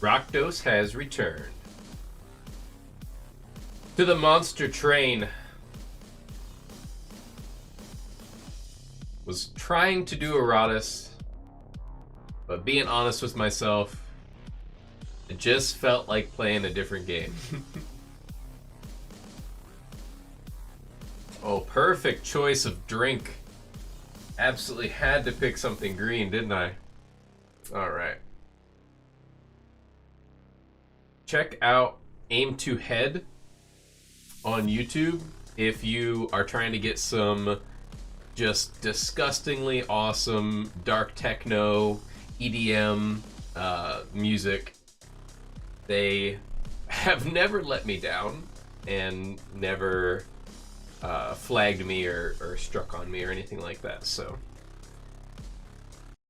Rakdos has returned to the monster train. Was trying to do Eratus, but being honest with myself, it just felt like playing a different game. Oh, perfect choice of drink. Absolutely had to pick something green, didn't I? Alright. Check out Aim to Head on YouTube if you are trying to get some just disgustingly awesome dark techno, EDM music. They have never let me down and never flagged me or struck on me or anything like that. So,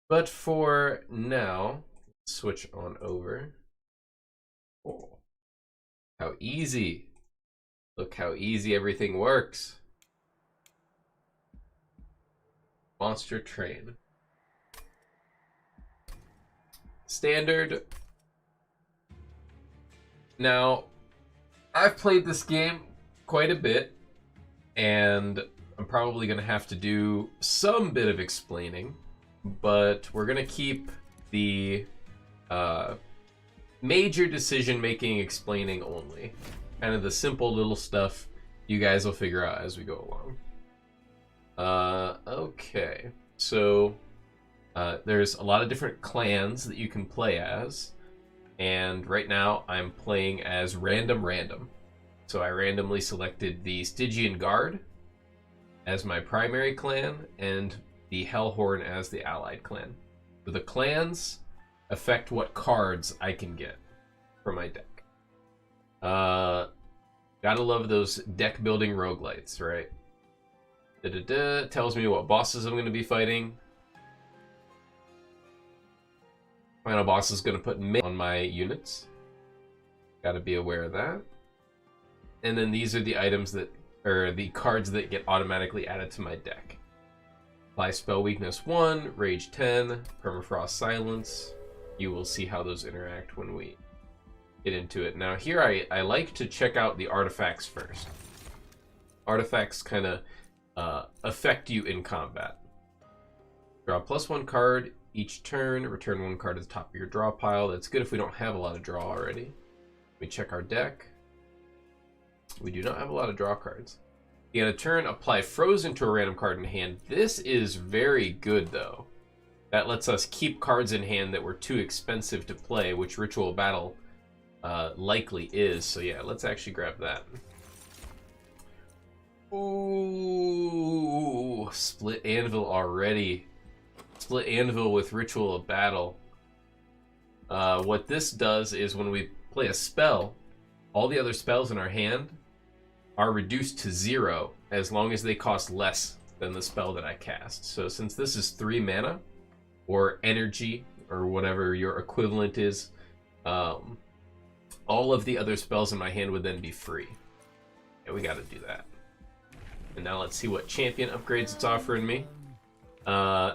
but for now, switch on over. Oh, how easy. Look how easy everything works. Monster Train. Standard. Now, I've played this game quite a bit, and I'm probably going to have to do some bit of explaining, but we're going to keep the major decision-making explaining only. Kind of the simple little stuff you guys will figure out as we go along. Okay, so there's a lot of different clans that you can play as, and right now I'm playing as random. So I randomly selected the Stygian Guard as my primary clan and the Hellhorn as the allied clan. So the clans affect what cards I can get for my deck. Gotta love those deck building roguelites, right? Tells me what bosses I'm going to be fighting. Final boss is going to put min on my units. Gotta be aware of that. And then these are the items that, or the cards that get automatically added to my deck. Apply Spell Weakness 1, Rage 10, Permafrost Silence. You will see how those interact when we get into it. Now here I like to check out the artifacts first. Artifacts kind of affect you in combat. Draw +1 card each turn, return 1 card to the top of your draw pile. That's good if we don't have a lot of draw already. We check our deck. We do not have a lot of draw cards. You get a turn, apply Frozen to a random card in hand. This is very good though. That lets us keep cards in hand that were too expensive to play, which Ritual Battle likely is. So yeah, let's actually grab that. Ooh, Split Anvil already. Split Anvil with Ritual of Battle. What this does is when we play a spell, all the other spells in our hand are reduced to 0 as long as they cost less than the spell that I cast. So since this is 3 mana, or energy, or whatever your equivalent is, all of the other spells in my hand would then be free. And we gotta do that. And now let's see what champion upgrades it's offering me.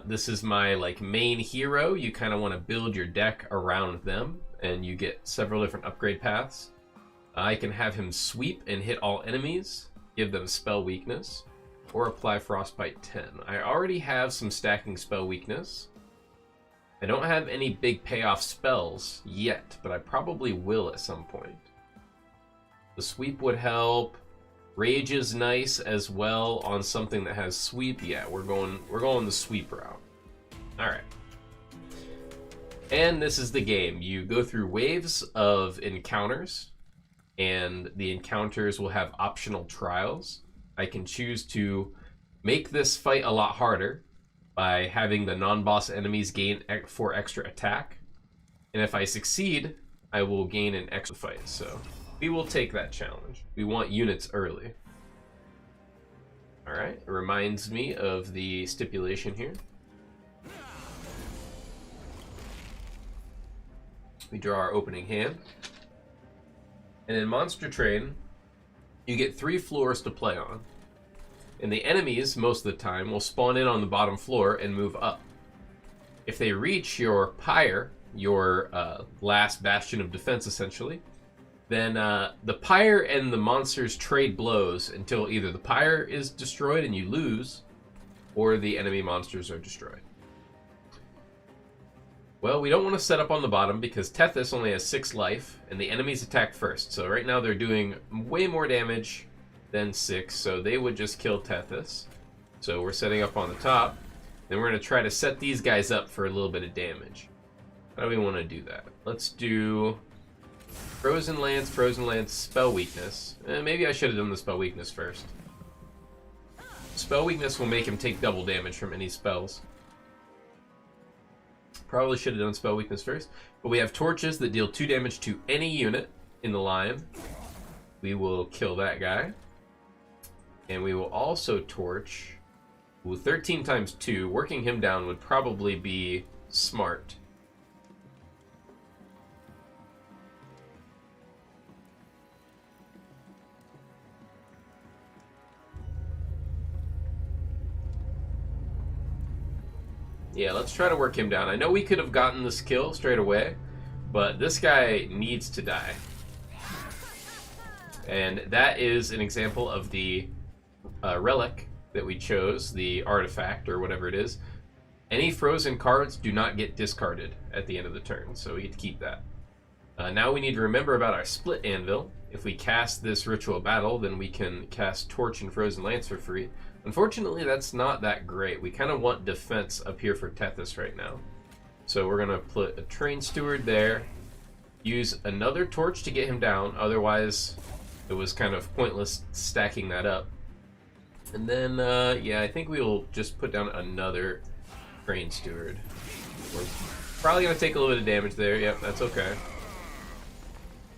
This is my main hero. You kind of want to build your deck around them, and you get several different upgrade paths. I can have him sweep and hit all enemies, give them spell weakness, or apply Frostbite 10. I already have some stacking spell weakness. I don't have any big payoff spells yet, but I probably will at some point. The sweep would help. Rage is nice as well on something that has sweep. Yeah, we're going the sweep route. All right. And this is the game. You go through waves of encounters, and the encounters will have optional trials. I can choose to make this fight a lot harder by having the non-boss enemies gain 4 extra attack. And if I succeed, I will gain an extra fight. So we will take that challenge. We want units early. All right, it reminds me of the stipulation here. We draw our opening hand. And in Monster Train, you get 3 floors to play on. And the enemies, most of the time, will spawn in on the bottom floor and move up. If they reach your pyre, your last bastion of defense, essentially, then the pyre and the monsters trade blows until either the pyre is destroyed and you lose, or the enemy monsters are destroyed. Well, we don't want to set up on the bottom because Tethys only has 6 life, and the enemies attack first. So right now they're doing way more damage than 6, so they would just kill Tethys. So we're setting up on the top. Then we're going to try to set these guys up for a little bit of damage. How do we want to do that? Let's do Frozen Lance, Spell Weakness. Maybe I should have done the Spell Weakness first. Spell Weakness will make him take double damage from any spells. Probably should have done Spell Weakness first. But we have torches that deal 2 damage to any unit in the line. We will kill that guy. And we will also torch... Ooh, 13 times 2. Working him down would probably be smart. Yeah, let's try to work him down. I know we could have gotten this kill straight away, but this guy needs to die. And that is an example of the relic that we chose, the artifact or whatever it is. Any frozen cards do not get discarded at the end of the turn, so we get to keep that. Now we need to remember about our split anvil. If we cast this ritual battle, then we can cast Torch and Frozen Lance for free. Unfortunately, that's not that great. We kind of want defense up here for Tethys right now. So we're going to put a Train Steward there. Use another Torch to get him down. Otherwise, it was kind of pointless stacking that up. And then, yeah, I think we will just put down another Train Steward. We're probably going to take a little bit of damage there. Yep, that's okay.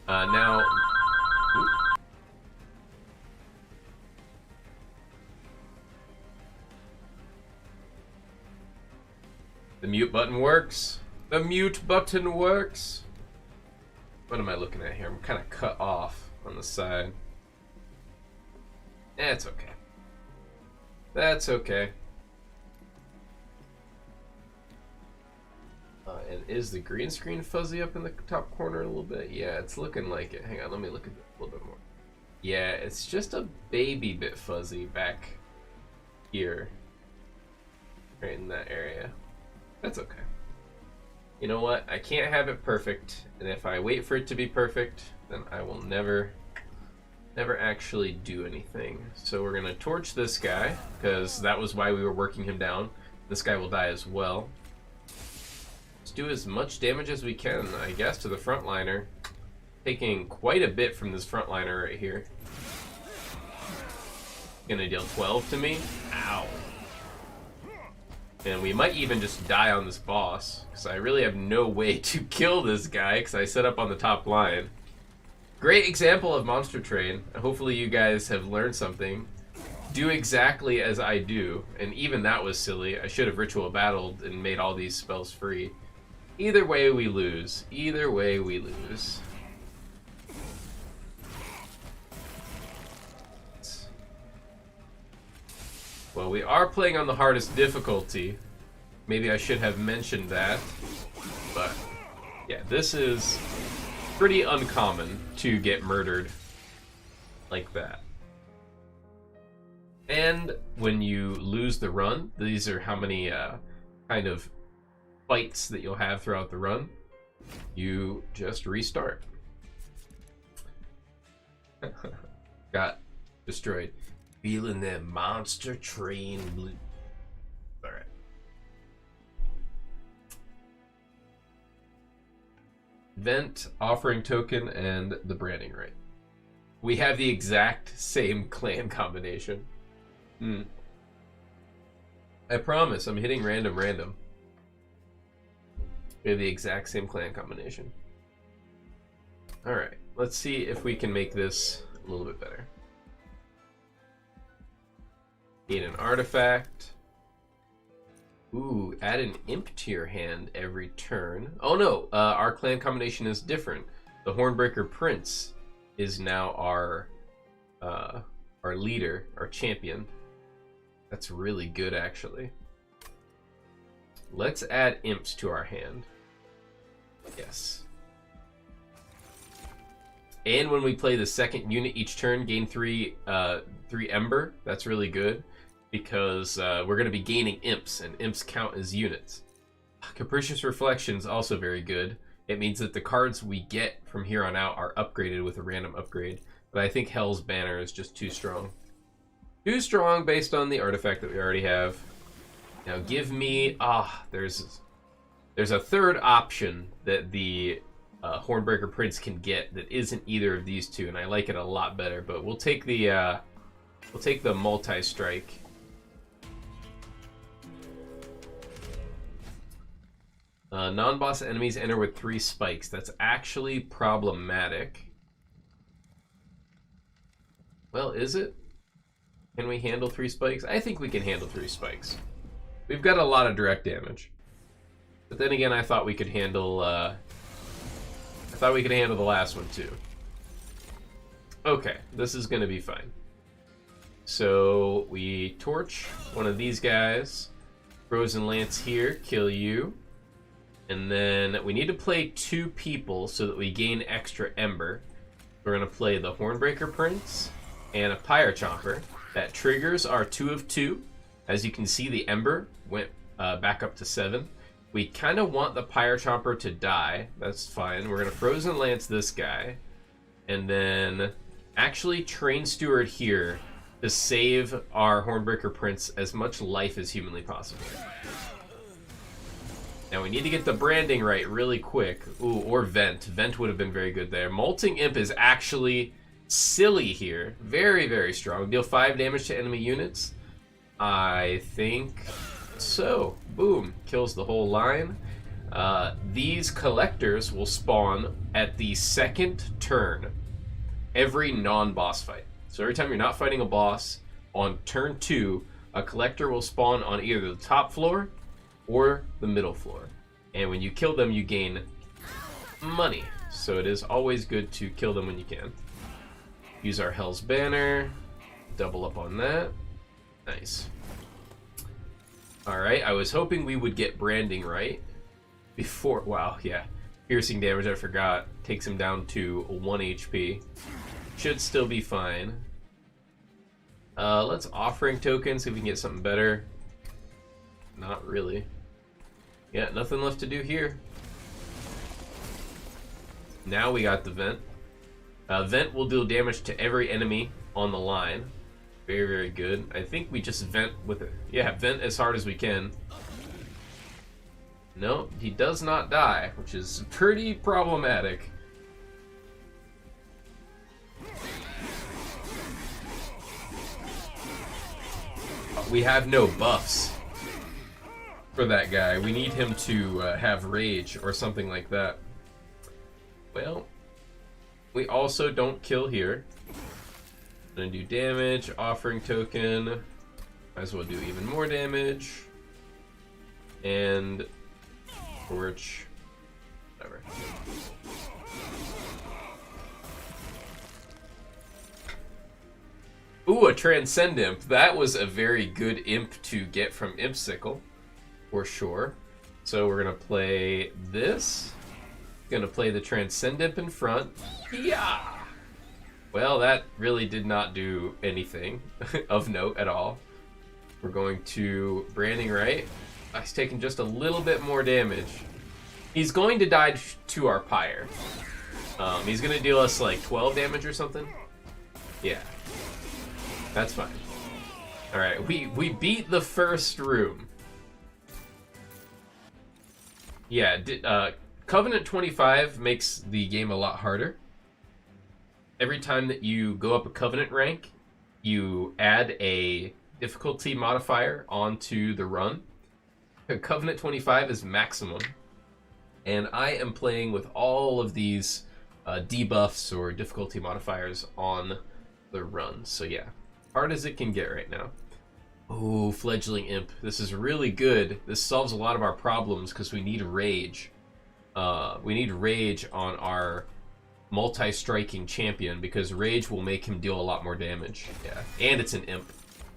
Now... Oops. The mute button works. The mute button works. What am I looking at here? I'm kind of cut off on the side. It's okay. That's okay. And is the green screen fuzzy up in the top corner a little bit? Yeah, it's looking like it. Hang on, let me look at it a little bit more. Yeah, it's just a baby bit fuzzy back here. Right in that area. That's okay. You know what? I can't have it perfect, and if I wait for it to be perfect, then I will never actually do anything. So we're gonna torch this guy, because that was why we were working him down. This guy will die as well. Let's do as much damage as we can, I guess, to the frontliner. Taking quite a bit from this frontliner right here. Gonna deal 12 to me. Ow. And we might even just die on this boss, because I really have no way to kill this guy, because I set up on the top line. Great example of Monster Train. Hopefully you guys have learned something. Do exactly as I do, and even that was silly. I should have Ritual Battled and made all these spells free. Either way we lose. Either way we lose. Well, we are playing on the hardest difficulty. Maybe I should have mentioned that. But, yeah, this is pretty uncommon to get murdered like that. And when you lose the run, these are how many kind of fights that you'll have throughout the run. You just restart. Got destroyed. Feeling that Monster Train blue. Alright. Vent, Offering Token, and the Branding Right. We have the exact same clan combination. I promise, I'm hitting random. We have the exact same clan combination. Alright, let's see if we can make this a little bit better. Gain an artifact. Ooh, add an imp to your hand every turn. Oh no, our clan combination is different. The Hornbreaker Prince is now our leader, our champion. That's really good, actually. Let's add imps to our hand. Yes. And when we play the second unit each turn, gain 3 Ember. That's really good because we're going to be gaining imps, and imps count as units. Capricious Reflection's also very good. It means that the cards we get from here on out are upgraded with a random upgrade. But I think Hell's Banner is just too strong. Too strong based on the artifact that we already have. Now give me... there's a third option that the Hornbreaker Prince can get that isn't either of these two, and I like it a lot better. But we'll take the multi-strike. Non-boss enemies enter with 3 spikes. That's actually problematic. Well, is it? Can we handle 3 spikes? I think we can handle 3 spikes. We've got a lot of direct damage. But then again, I thought we could handle the last one too. Okay, this is gonna be fine. So we torch one of these guys. Frozen Lance here, kill you. And then we need to play 2 people so that we gain extra Ember. We're gonna play the Hornbreaker Prince and a Pyre Chomper. That triggers our 2 of 2. As you can see, the Ember went back up to 7. We kind of want the Pyre Chomper to die. That's fine. We're gonna Frozen Lance this guy. And then actually Train Steward here to save our Hornbreaker Prince as much life as humanly possible. Now we need to get the branding right really quick. Ooh, or Vent. Vent would have been very good there. Molting Imp is actually silly here. Very, very strong. Deal 5 damage to enemy units. I think so. Boom. Kills the whole line. These collectors will spawn at the second turn every non-boss fight. So every time you're not fighting a boss, on turn 2, a collector will spawn on either the top floor or the middle floor. And when you kill them, you gain money. So it is always good to kill them when you can. Use our Hell's Banner. Double up on that. Nice. Alright, I was hoping we would get branding right before... Wow, yeah. Piercing damage, I forgot. Takes him down to 1 HP. Should still be fine. Let's Offering Token, see if we can get something better. Not really. Yeah, nothing left to do here. Now we got the Vent. Vent will deal damage to every enemy on the line. Very, very good. I think we just Vent with it. Yeah, Vent as hard as we can. No, he does not die, which is pretty problematic. We have no buffs for that guy. We need him to have rage or something like that. Well, we also don't kill here. Gonna do damage, Offering Token. Might as well do even more damage. And torch. Whatever. Ooh, a Transcend Imp. That was a very good imp to get from Impsicle, for sure. So we're gonna play this. Gonna play the Transcend Imp in front. Yeah. Well, that really did not do anything of note at all. We're going to Branding Right. He's taking just a little bit more damage. He's going to die to our Pyre. He's gonna deal us like 12 damage or something. Yeah. That's fine. Alright, we beat the first room. Yeah, Covenant 25 makes the game a lot harder. Every time that you go up a Covenant rank, you add a difficulty modifier onto the run. Covenant 25 is maximum. And I am playing with all of these debuffs or difficulty modifiers on the run. So yeah. Hard as it can get right now. Oh, Fledgling Imp. This is really good. This solves a lot of our problems because we need rage. We need rage on our multi-striking champion because rage will make him deal a lot more damage. Yeah, and it's an imp.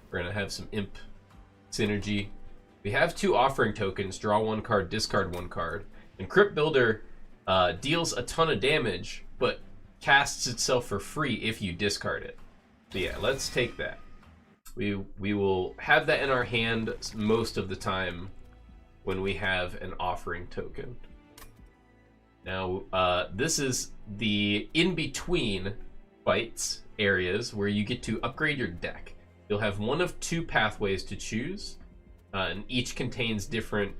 We're gonna have some imp synergy. We have 2 Offering Tokens. Draw 1 card, discard 1 card. And Crypt Builder deals a ton of damage, but casts itself for free if you discard it. So yeah, let's take that. We will have that in our hand most of the time when we have an offering token. Now, this is the in-between fights areas where you get to upgrade your deck. You'll have one of two pathways to choose, and each contains different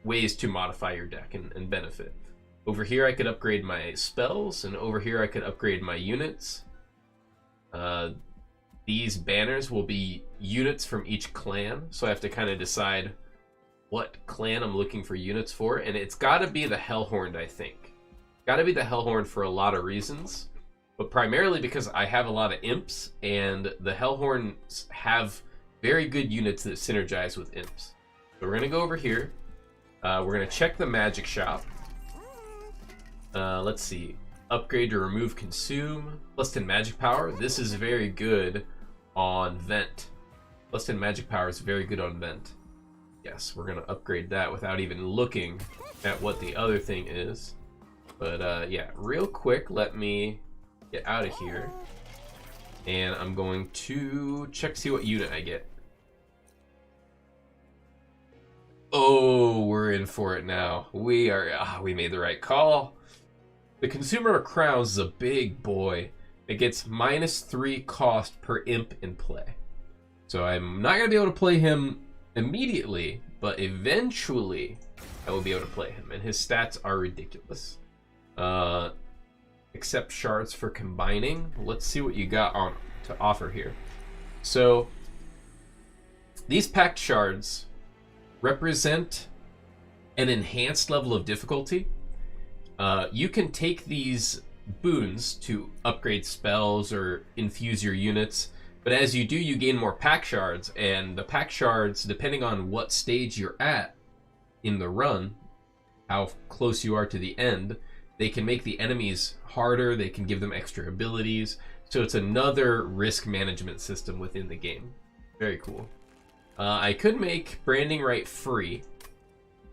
ways to modify your deck and benefit. Over here I could upgrade my spells, and over here I could upgrade my units. These banners will be units from each clan, so I have to kind of decide what clan I'm looking for units for, and it's got to be the Hellhorned, I think. Got to be the Hellhorned for a lot of reasons, but primarily because I have a lot of imps, and the Hellhorns have very good units that synergize with imps. So we're going to go over here. We're going to check the magic shop. Let's see. Upgrade to remove consume. Plus 10 magic power. This is very good on vent. Plus 10 magic power is very good on vent. Yes, we're going to upgrade that without even looking at what the other thing is. But yeah, real quick, let me get out of here. And I'm going to check to see what unit I get. Oh, we're in for it now. We made the right call. The Consumer of Crowns is a big boy. It gets -3 cost per imp in play. So I'm not going to be able to play him immediately, but eventually I will be able to play him, and his stats are ridiculous. Accept shards for combining. Let's see what you got on to offer here. So these packed shards represent an enhanced level of difficulty. You can take these boons to upgrade spells or infuse your units, but as you do, you gain more pack shards, and the pack shards, depending on what stage you're at in the run, how close you are to the end, they can make the enemies harder, they can give them extra abilities, so it's another risk management system within the game. Very cool. I could make Branding Right free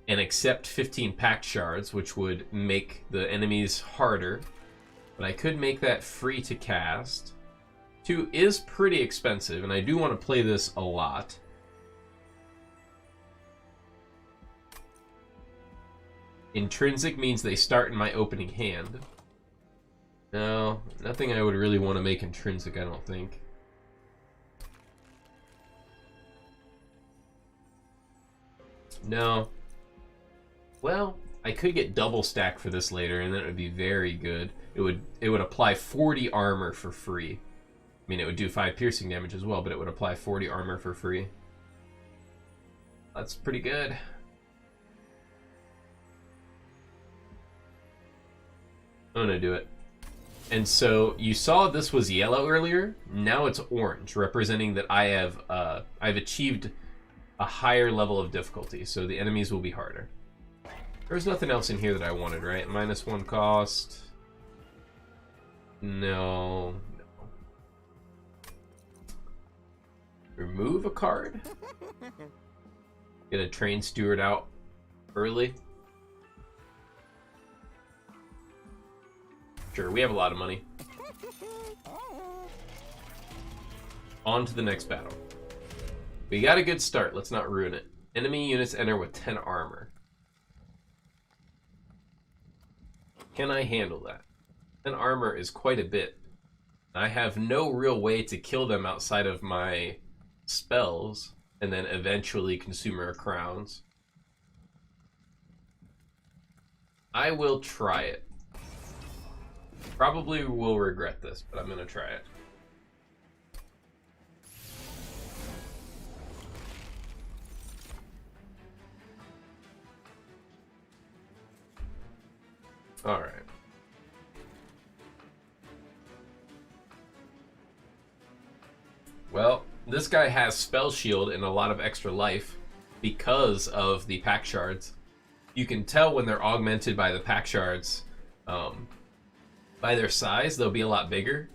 and accept 15 pack shards, which would make the enemies harder, but I could make that free to cast. 2 is pretty expensive, and I do want to play this a lot. Intrinsic means they start in my opening hand. No, nothing I would really want to make intrinsic, I don't think. No. Well, I could get double stack for this later, and then it would be very good. It would apply 40 armor for free. I mean, it would do 5 piercing damage as well, but it would apply 40 armor for free. That's pretty good. I'm gonna do it. And so you saw this was yellow earlier. Now it's orange, representing that I've achieved a higher level of difficulty, so the enemies will be harder. There was nothing else in here that I wanted, right? -1 cost. No. Remove a card? Get a train steward out early? Sure, we have a lot of money. On to the next battle. We got a good start, let's not ruin it. Enemy units enter with 10 armor. Can I handle that? 10 armor is quite a bit. I have no real way to kill them outside of my spells, and then eventually Consumer of Crowns. I will try it. Probably will regret this, but I'm gonna try it. Alright. Well, this guy has Spell Shield and a lot of extra life because of the pack shards. You can tell when they're augmented by the pack shards. By their size, they'll be a lot bigger.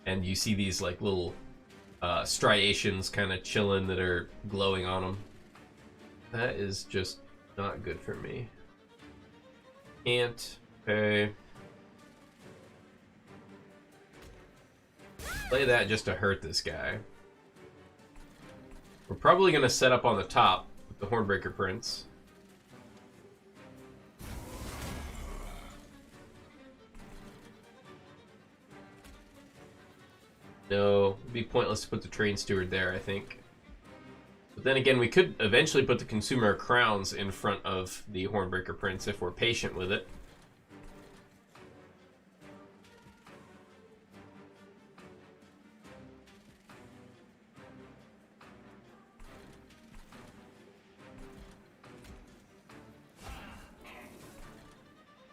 And you see these like little striations kind of chilling that are glowing on them. That is just not good for me. Can't Okay. Play that just to hurt this guy. We're probably going to set up on the top with the Hornbreaker Prince. No, it'd be pointless to put the Train Steward there, I think. But then again, we could eventually put the Consumer of Crowns in front of the Hornbreaker Prince if we're patient with it.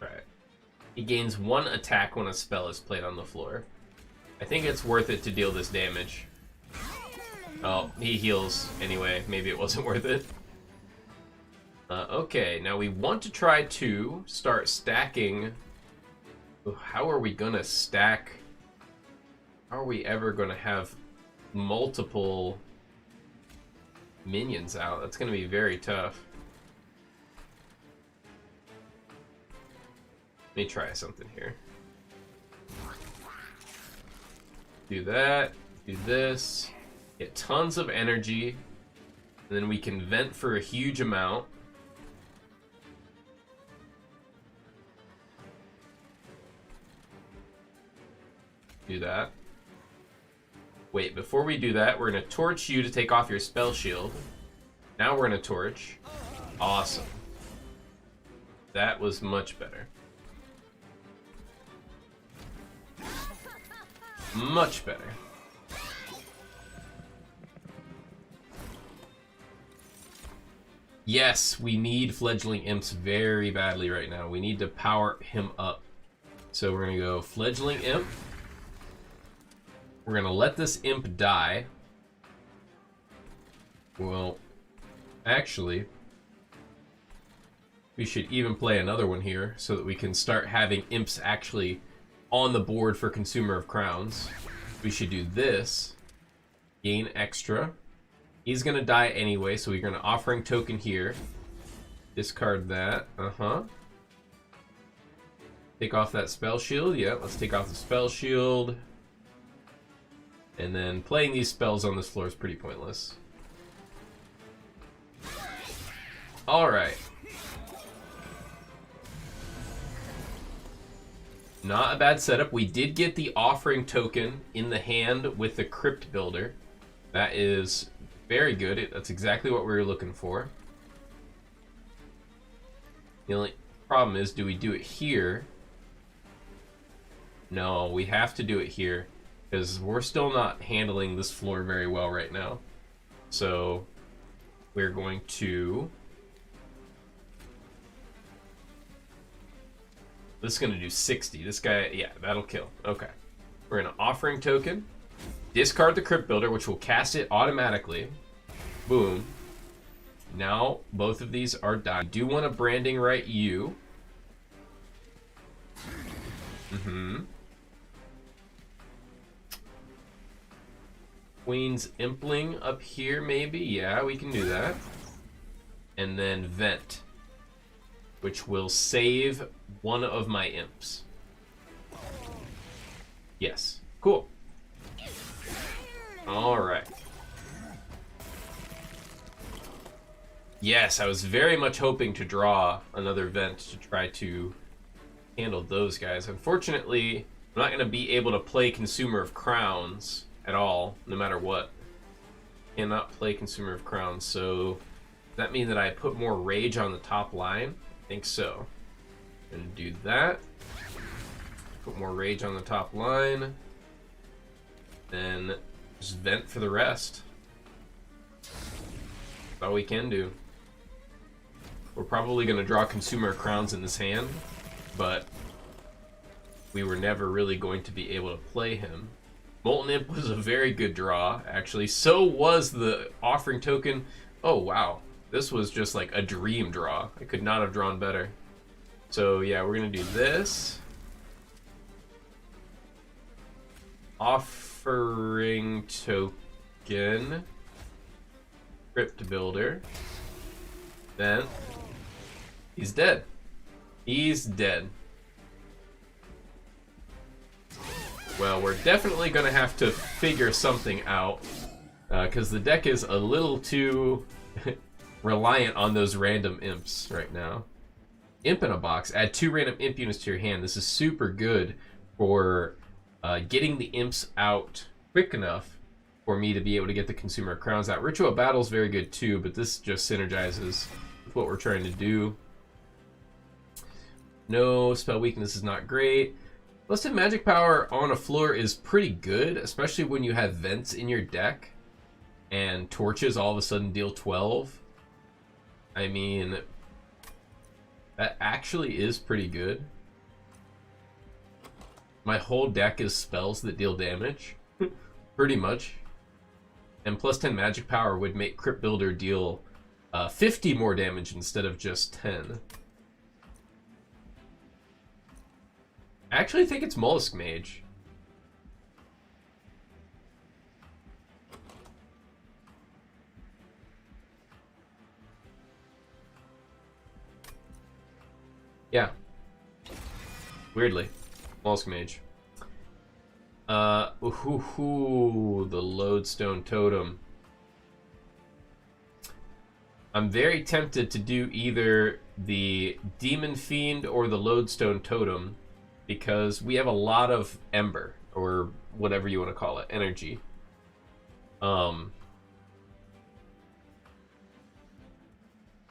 Alright. He gains 1 attack when a spell is played on the floor. I think it's worth it to deal this damage. Oh, he heals anyway. Maybe it wasn't worth it. Okay, now we want to try to start stacking. How are we gonna stack? How are we ever gonna have multiple minions out? That's gonna be very tough. Let me try something here. Do that, do this, get tons of energy, and then we can vent for a huge amount. Do that. Wait, before we do that, we're going to torch you to take off your spell shield. Now we're going to torch. Awesome. That was much better. Much better. Yes, we need fledgling imps very badly right now. We need to power him up. So we're going to go fledgling imp. We're going to let this imp die. Well, actually, we should even play another one here so that we can start having imps actually on the board for Consumer of Crowns. We should do this. Gain extra. He's going to die anyway, so we're going to offering token here. Discard that. Take off that spell shield. Yeah, let's take off the spell shield. And then playing these spells on this floor is pretty pointless. Alright. Not a bad setup. We did get the offering token in the hand with the Crypt Builder. That is very good. That's exactly what we were looking for. The only problem is, do we do it here? No, we have to do it here, because we're still not handling this floor very well right now. So we're going to... This is going to do 60. This guy, yeah, that'll kill. Okay. We're going to offering token. Discard the Crypt Builder, which will cast it automatically. Boom. Now, both of these are done. I do want to branding right you. Queen's Impling up here, maybe? Yeah, we can do that. And then Vent, which will save one of my imps. Yes. Cool. Alright. Yes, I was very much hoping to draw another Vent to try to handle those guys. Unfortunately, I'm not going to be able to play Consumer of Crowns at all, no matter what. Cannot play Consumer of Crowns, so does that mean that I put more rage on the top line? I think so. I'm going to do that. Put more rage on the top line. Then just vent for the rest. That's all we can do. We're probably going to draw Consumer of Crowns in this hand, but we were never really going to be able to play him. Molten Imp was a very good draw, actually. So was the offering token. Oh, wow. This was just like a dream draw. I could not have drawn better. So, yeah, we're going to do this. Offering token. Crypt Builder. Then he's dead. He's dead. Well, we're definitely going to have to figure something out, because the deck is a little too reliant on those random imps right now. Imp in a box. Add 2 random imp units to your hand. This is super good for getting the imps out quick enough for me to be able to get the Consumer of Crowns out. Ritual of Battle is very good too, but this just synergizes with what we're trying to do. No, spell weakness is not great. Plus magic power on a floor is pretty good, especially when you have vents in your deck and torches all of a sudden deal 12. I mean, that actually is pretty good. My whole deck is spells that deal damage, pretty much. And plus 10 magic power would make Crypt Builder deal 50 more damage instead of just 10. I actually think it's Mollusk Mage. Yeah. Weirdly. Mollusk Mage. The Lodestone Totem. I'm very tempted to do either the Demon Fiend or the Lodestone Totem, because we have a lot of Ember, or whatever you want to call it, energy. And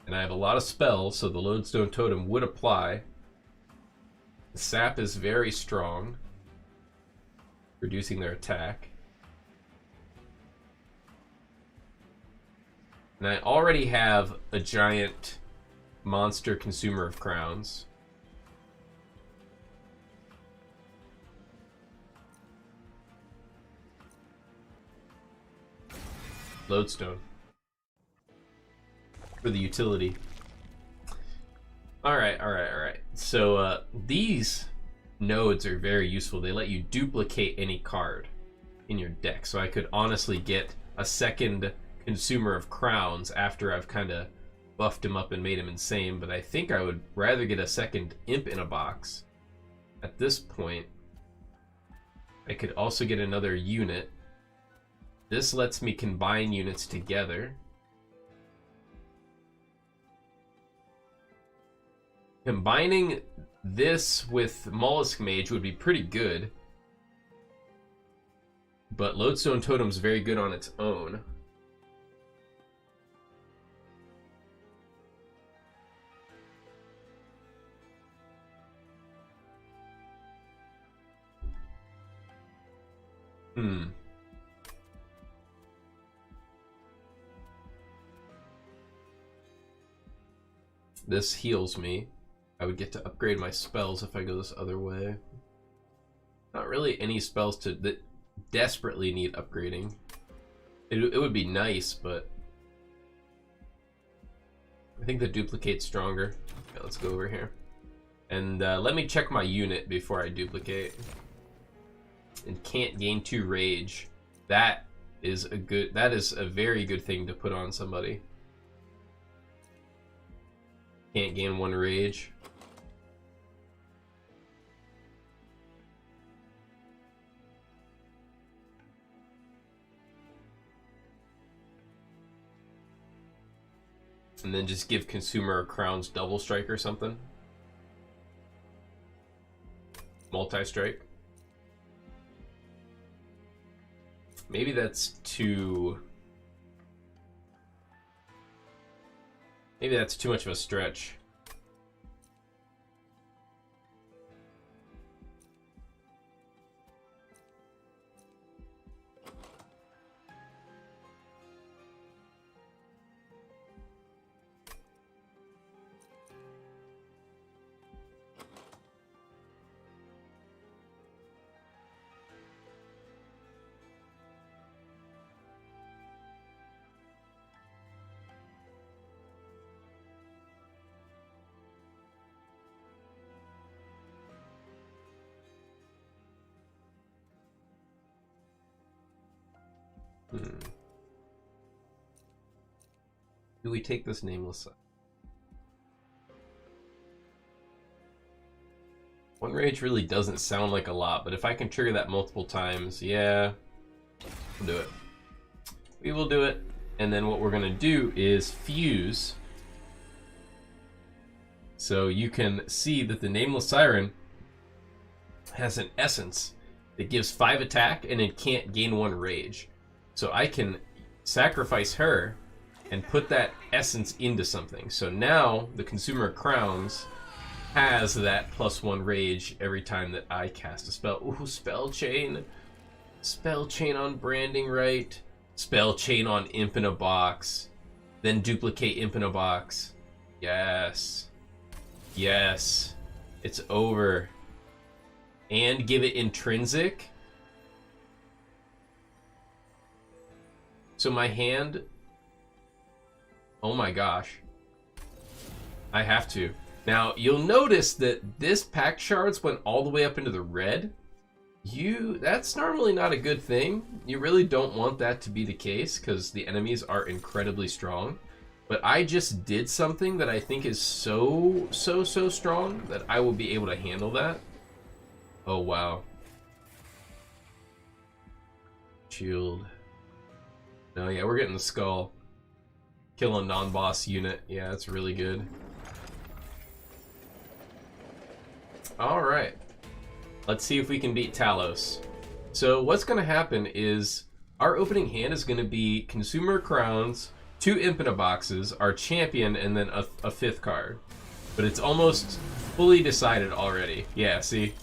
I have a lot of spells, so the Lodestone Totem would apply. The sap is very strong, reducing their attack. And I already have a giant monster Consumer of Crowns. Lodestone. For the utility. Alright. So, these nodes are very useful. They let you duplicate any card in your deck. So I could honestly get a second Consumer of Crowns after I've kind of buffed him up and made him insane. But I think I would rather get a second Imp in a box. At this point, I could also get another unit. This lets me combine units together. Combining this with Mollusk Mage would be pretty good. But Lodestone Totem's very good on its own. This heals me. I would get to upgrade my spells if I go this other way. Not really any spells that desperately need upgrading. It would be nice, but I think the duplicate's stronger. Okay, let's go over here. And let me check my unit before I duplicate. And can't gain 2 rage. That is a very good thing to put on somebody. Can't gain 1 rage. And then just give Consumer of Crowns double strike or something. Multi-strike. Maybe that's too... Maybe that's too much of a stretch. Do we take this nameless? One rage really doesn't sound like a lot, but if I can trigger that multiple times, yeah, we'll do it. We will do it. And then what we're going to do is fuse. So you can see that the Nameless Siren has an essence that gives 5 attack and it can't gain 1 rage. So I can sacrifice her and put that essence into something. So now the Consumer of Crowns has that +1 rage every time that I cast a spell. Ooh, Spell Chain. Spell Chain on Branding Right. Spell Chain on Imp in a Box. Then duplicate Imp in a Box. Yes. Yes. It's over. And give it intrinsic. So my hand... Oh my gosh. I have to. Now, you'll notice that this pack shards went all the way up into the red. That's normally not a good thing. You really don't want that to be the case because the enemies are incredibly strong. But I just did something that I think is so strong that I will be able to handle that. Oh, wow. Shield. No, yeah, we're getting the skull. Kill a non-boss unit. Yeah, that's really good. Alright. Let's see if we can beat Talos. So what's going to happen is our opening hand is going to be Consumer Crowns, 2 Infinite Boxes, our champion, and then a 5th card. But it's almost fully decided already. Yeah, see?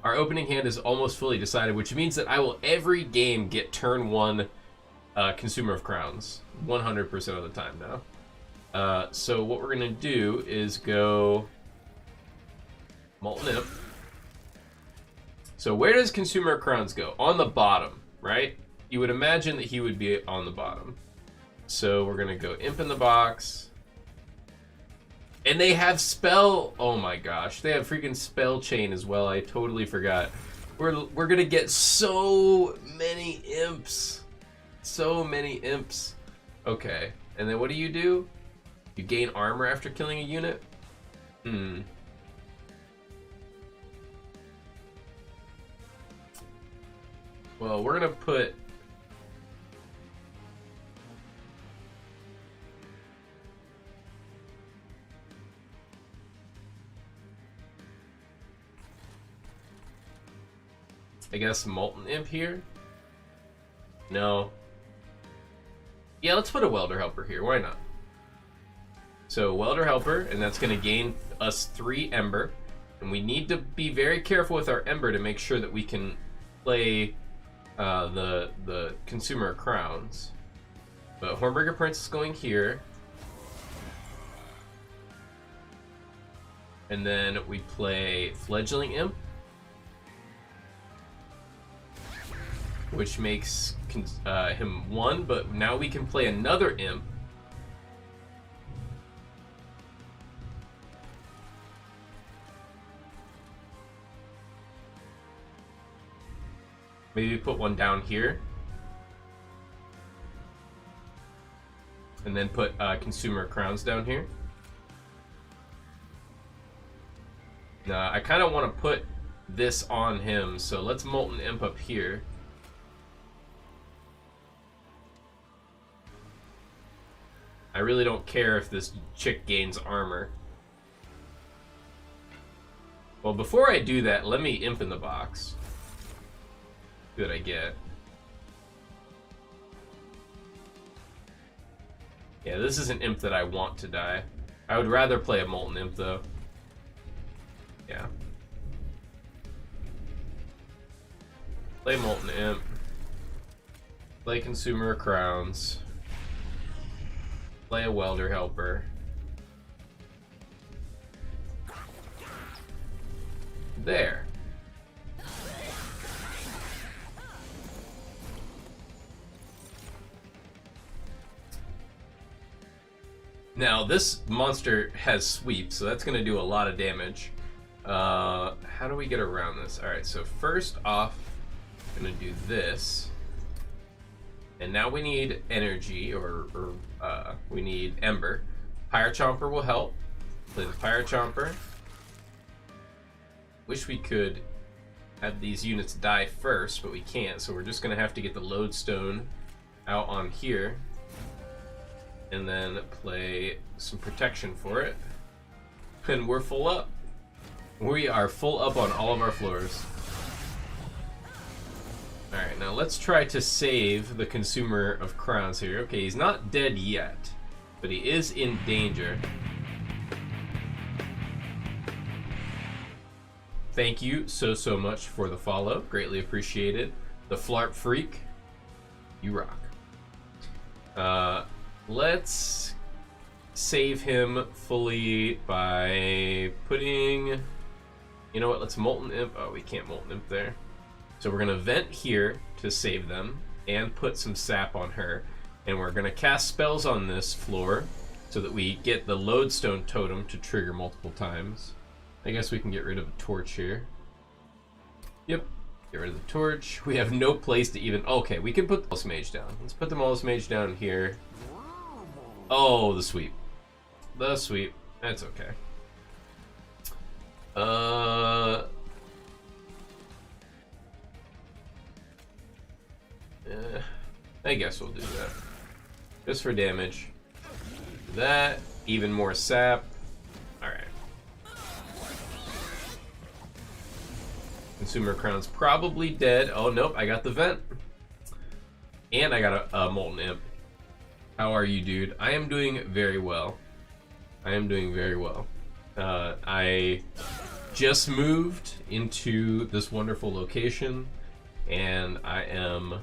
Our opening hand is almost fully decided, which means that I will every game get turn 1 Consumer of Crowns. 100% of the time now. So what we're going to do is go Molten Imp. So where does Consumer of Crowns go? On the bottom, right? You would imagine that he would be on the bottom. So we're going to go Imp in the Box. And they have spell... Oh my gosh. They have freaking Spell Chain as well. I totally forgot. We're going to get so many imps. So many imps. Okay. And then what do? You gain armor after killing a unit? Well, we're going to put... I guess Molten Imp here? No. Yeah, let's put a Welder Helper here. Why not? So, Welder Helper, and that's going to gain us 3 Ember. And we need to be very careful with our Ember to make sure that we can play the Consumer of Crowns. But Hornbreaker Prince is going here. And then we play Fledgling Imp, which makes him 1, but now we can play another Imp. Maybe put one down here. And then put Consumer Crowns down here. Now, I kind of want to put this on him, so let's Molten Imp up here. I really don't care if this chick gains armor. Well, before I do that, let me Imp in the Box. See what I get. Yeah, this is an Imp that I want to die. I would rather play a Molten Imp, though. Yeah. Play Molten Imp. Play Consumer of Crowns. Play a Welder Helper. There. Now, this monster has sweep, so that's going to do a lot of damage. How do we get around this? Alright, so first off, I'm going to do this. And now we need energy, or we need Ember. Pyre Chomper will help. Play the Pyre Chomper. Wish we could have these units die first, but we can't, so we're just gonna have to get the lodestone out on here and then play some protection for it. And we're full up. We are full up on all of our floors. Alright, now let's try to save the consumer of crowns here. Okay, he's not dead yet, but he is in danger. Thank you so much for the follow. Greatly appreciated. The Flarp Freak, you rock. Let's save him fully by putting... You know what, let's Molten Imp. Oh, we can't Molten Imp there. So we're going to vent here to save them and put some sap on her. And we're going to cast spells on this floor so that we get the lodestone totem to trigger multiple times. I guess we can get rid of a torch here. Yep, get rid of the torch. We have no place to even... Okay, we can put the Malice Mage down. Let's put the Malice Mage down here. Oh, the sweep. The sweep. That's okay. I guess we'll do that. Just for damage. That, even more sap. Alright. Consumer Crown's probably dead. Oh, nope, I got the vent. And I got a Molten Imp. How are you, dude? I am doing very well. I am doing very well. I just moved into this wonderful location, and I am...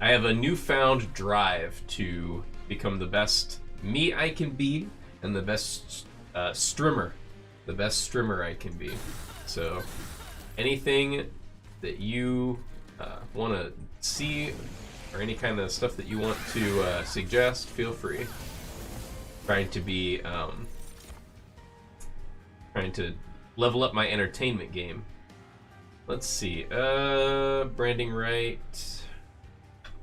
I have a newfound drive to become the best me I can be, and the best strimmer. The best strimmer I can be. So, anything that you want to see, or any kind of stuff that you want to suggest, feel free. Trying to be, trying to level up my entertainment game. Let's see, branding right,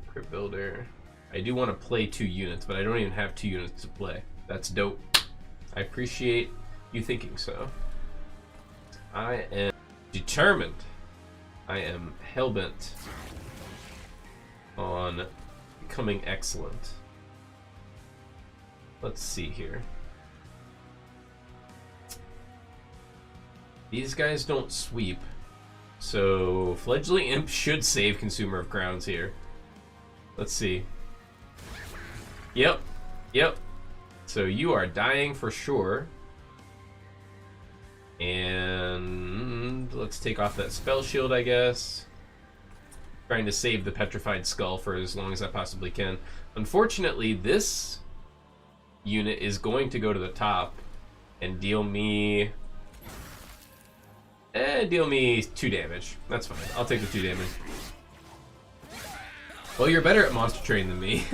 crypt builder. I do want to play 2 units, but I don't even have 2 units to play. That's dope. I appreciate you thinking so. I am determined. I am hellbent on becoming excellent. Let's see here. These guys don't sweep, so Fledgling Imp should save Consumer of Crowns here. Let's see. Yep, yep. So you are dying for sure. And let's take off that spell shield, I guess. Trying to save the Petrified Skull for as long as I possibly can. Unfortunately, this unit is going to go to the top and deal me 2 damage. That's fine. I'll take the 2 damage. Well, you're better at monster train than me.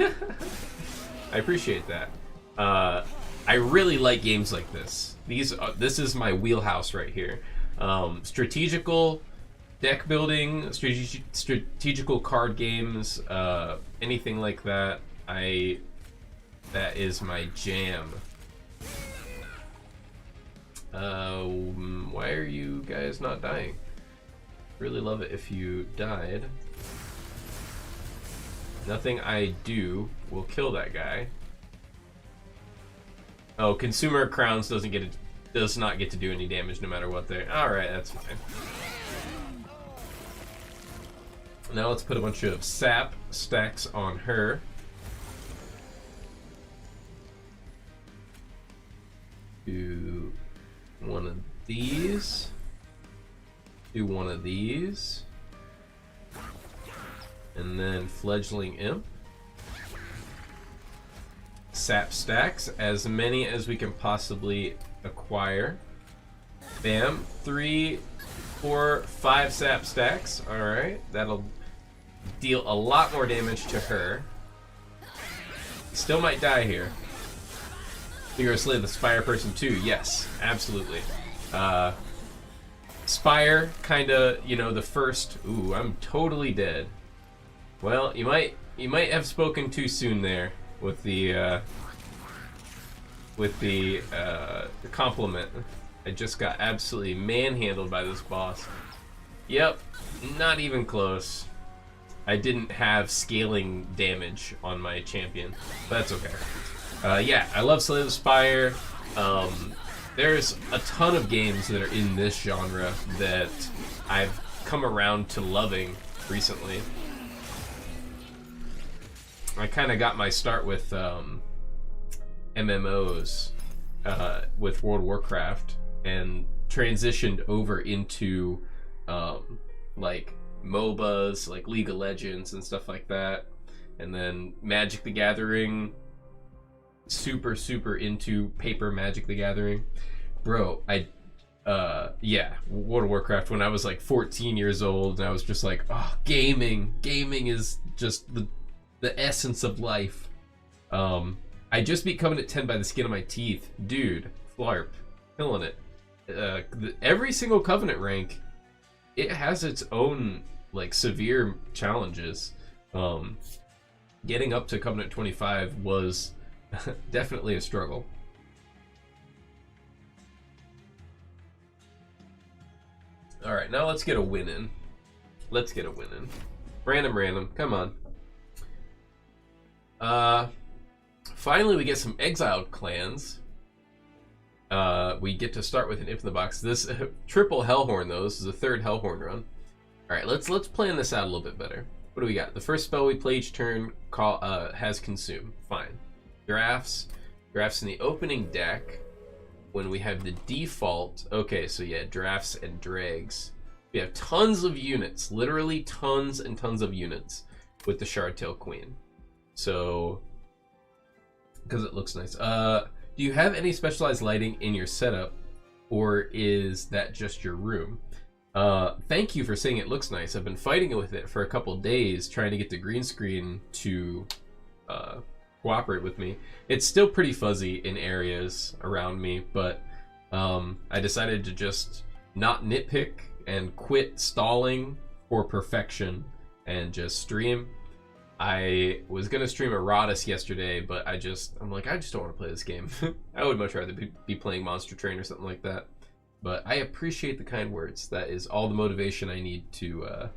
I appreciate that. I really like games like this. This is my wheelhouse right here. Strategical deck building, strategical card games, anything like that. That is my jam. Why are you guys not dying? Really love it if you died. Nothing I do will kill that guy. Oh, Consumer Crowns does not get to do any damage no matter what there. Alright, that's fine. Now let's put a bunch of sap stacks on her. Do one of these. Do one of these. And then Fledgling Imp. Sap stacks, as many as we can possibly acquire. Bam. 3, 4, 5 sap stacks. Alright, that'll deal a lot more damage to her. Still might die here. You're gonna slay the Spire person too? Yes, absolutely. Spire, kinda, you know, the first... Ooh, I'm totally dead. Well, you might have spoken too soon there with the compliment. I just got absolutely manhandled by this boss. Yep, not even close. I didn't have scaling damage on my champion, but that's okay. Yeah, I love Slay the Spire. There's a ton of games that are in this genre that I've come around to loving recently. I kind of got my start with MMOs with World of Warcraft and transitioned over into like MOBAs, like League of Legends and stuff like that, and then Magic the Gathering. Super into paper Magic the Gathering, bro. Yeah, World of Warcraft when I was like 14 years old, and I was just like, oh, gaming is just the essence of life. I just beat Covenant 10 by the skin of my teeth, dude. Flarp, killing it. Every single Covenant rank, it has its own like severe challenges. Getting up to Covenant 25 was definitely a struggle. All right, now let's get a win in. Random, come on. Finally, we get some exiled clans. We get to start with an Imp in the Box. This triple Hellhorn, though. This is the third Hellhorn run. All right, let's plan this out a little bit better. What do we got? The first spell we play each turn has Consume. Fine. Drafts in the opening deck. When we have the default, okay, so yeah, drafts and dregs. We have tons of units, literally tons and tons of units with the Shardtail Queen. So, because it looks nice. Do you have any specialized lighting in your setup, or is that just your room? Thank you for saying it looks nice. I've been fighting with it for a couple days, trying to get the green screen to cooperate with me. It's still pretty fuzzy in areas around me, but I decided to just not nitpick and quit stalling for perfection and just stream. I was gonna stream Erotis yesterday, but I just don't want to play this game. I would much rather be playing Monster Train or something like that. But I appreciate the kind words. That is all the motivation I need to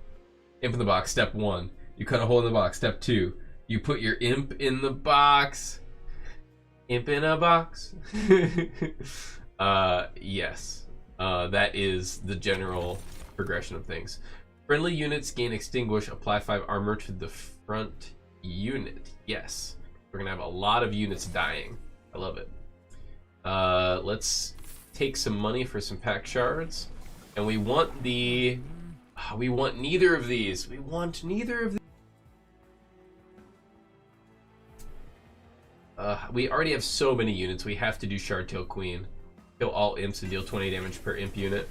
Imp in the Box. Step 1, you cut a hole in the box. Step 2, you put your imp in the box. Imp in a box. Yes. That is the general progression of things. Friendly units gain Extinguish. Apply 5 armor to the front unit. Yes. We're going to have a lot of units dying. I love it. Let's take some money for some pack shards. And we want the... we want neither of these. We want neither of these. We already have so many units. We have to do Shardtail Queen. Kill all imps and deal 20 damage per imp unit.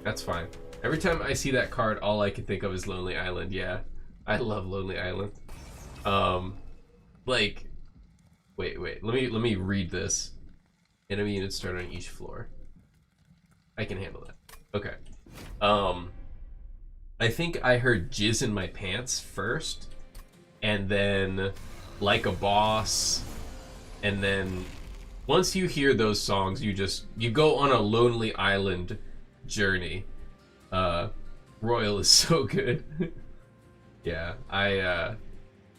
That's fine. Every time I see that card, all I can think of is Lonely Island. Yeah, I love Lonely Island. Like, wait. Let me read this. Enemy units start on each floor. I can handle that. Okay. I think I heard Jizz in My Pants first, and then Like a Boss, and then once you hear those songs, you go on a Lonely Island journey. Royal is so good. Yeah, I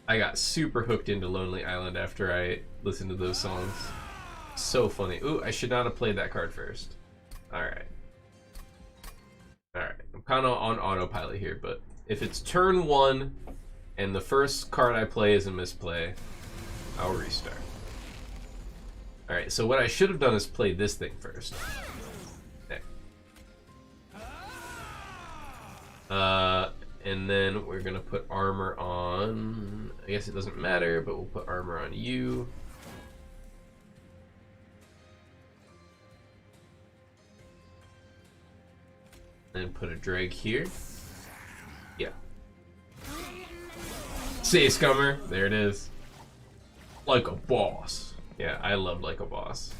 got super hooked into Lonely Island after I listened to those songs. So funny. Ooh, I should not have played that card first. Alright. I'm kind of on autopilot here, but if it's turn 1 and the first card I play is a misplay, I'll restart. Alright, so what I should have done is play this thing first. Okay. And then we're gonna put armor on... I guess it doesn't matter, but we'll put armor on you. And put a drag here. Yeah. Say Scummer. There it is. Like a Boss. Yeah, I love Like a Boss.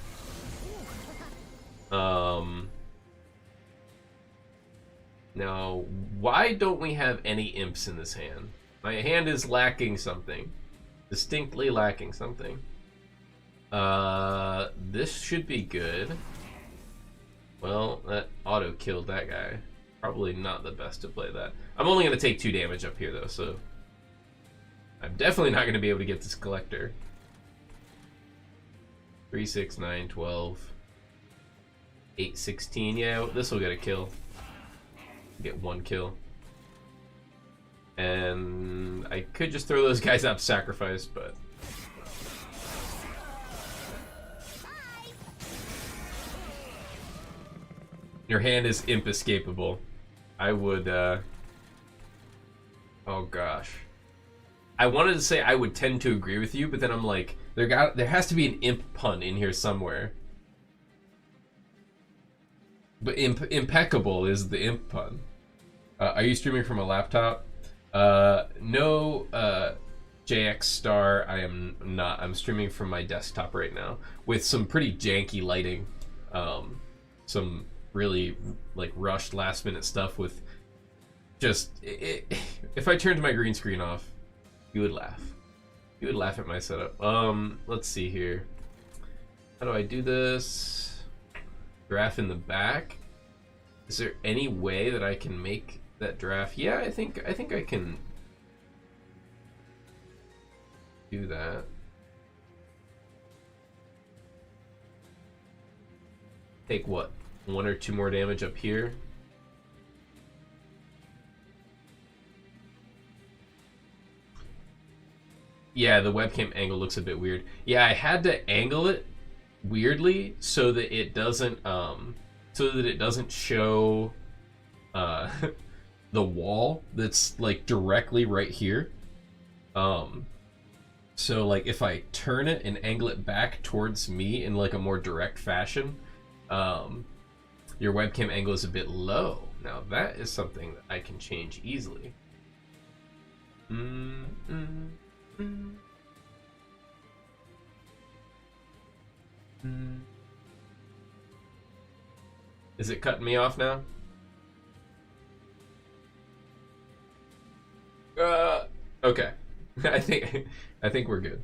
Now, why don't we have any imps in this hand? My hand is lacking something. Distinctly lacking something. This should be good. Well, that auto killed that guy. Probably not the best to play that. I'm only going to take 2 damage up here, though, so... I'm definitely not going to be able to get this collector. 3, 6, 9, 12... 8, 16. Yeah, this will get a kill. Get 1 kill. And I could just throw those guys up sacrifice, but... Your hand is imp escapable. I would, oh gosh. I wanted to say I would tend to agree with you, but then I'm like, there has to be an imp pun in here somewhere. But impeccable is the imp pun. Are you streaming from a laptop? No, JX Star, I am not. I'm streaming from my desktop right now with some pretty janky lighting. Some really like rushed last minute stuff with just if I turned my green screen off, you would laugh. You would laugh at my setup. Let's see here. How do I do this? Giraffe in the back. Is there any way that I can make that giraffe? Yeah, I think I can do that. Take what? 1 or 2 more damage up here. Yeah, the webcam angle looks a bit weird. Yeah, I had to angle it weirdly so that it doesn't show the wall that's like directly right here. So like if I turn it and angle it back towards me in like a more direct fashion, your webcam angle is a bit low. Now that is something that I can change easily. Is it cutting me off now? Okay. I think we're good.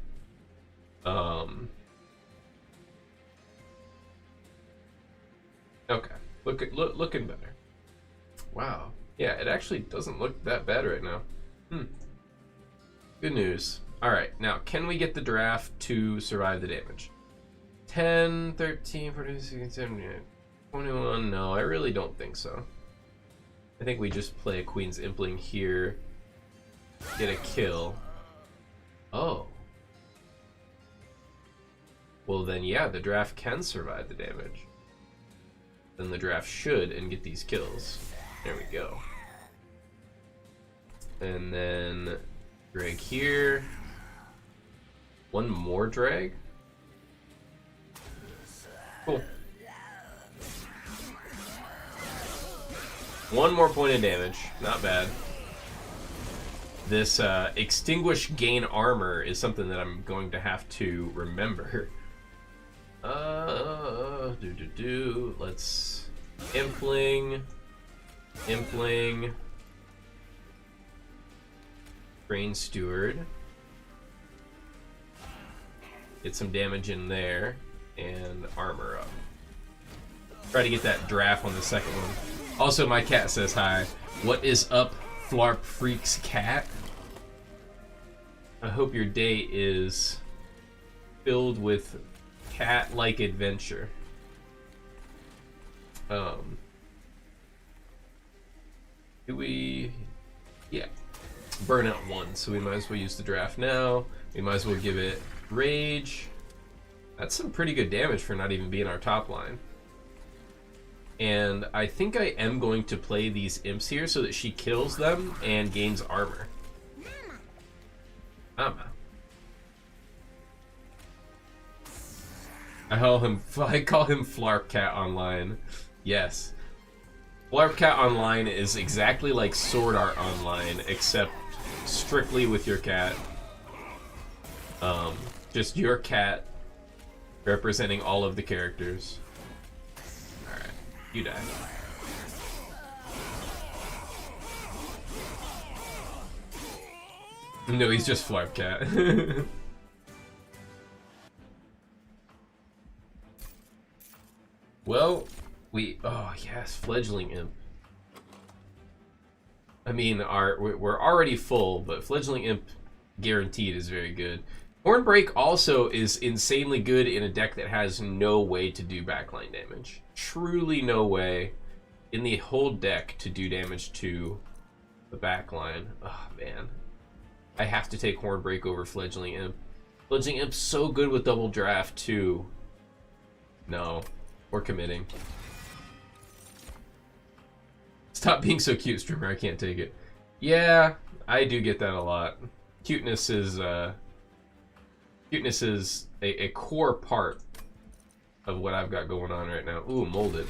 Okay. Looking better. Wow. Yeah, it actually doesn't look that bad right now. Good news. Alright, now, can we get the giraffe to survive the damage? 10, 13, 14, 16, 17, 21. No, I really don't think so. I think we just play a Queen's Impling here. Get a kill. Oh. Well then, yeah, the giraffe can survive the damage. Then the giraffe should and get these kills. There we go. And then drag here. 1 more drag. Cool. 1 more point of damage. Not bad. This extinguish gain armor is something that I'm going to have to remember. Let's impling. Brain Steward. Get some damage in there. And armor up. Try to get that draft on the second one. Also, my cat says hi. What is up, Flarp Freaks cat? I hope your day is filled with cat-like adventure. Do we... Yeah. Burn out 1, so we might as well use the draft now. We might as well give it rage. That's some pretty good damage for not even being our top line. And I think I am going to play these imps here so that she kills them and gains armor. Mama. I call him Flarp Cat Online. Yes. Flarp Cat Online is exactly like Sword Art Online, except strictly with your cat. Just your cat representing all of the characters. Alright, you die. No, he's just Flarp Cat. Well, oh yes, Fledgling Imp. I mean, we're already full, but Fledgling Imp guaranteed is very good. Hornbreak also is insanely good in a deck that has no way to do backline damage. Truly no way in the whole deck to do damage to the backline. Oh man, I have to take Hornbreak over Fledgling Imp. Fledgling Imp's so good with double draft too. No, we're committing. Stop being so cute, streamer. I can't take it. Yeah, I do get that a lot. Cuteness is a core part of what I've got going on right now. Ooh, molded.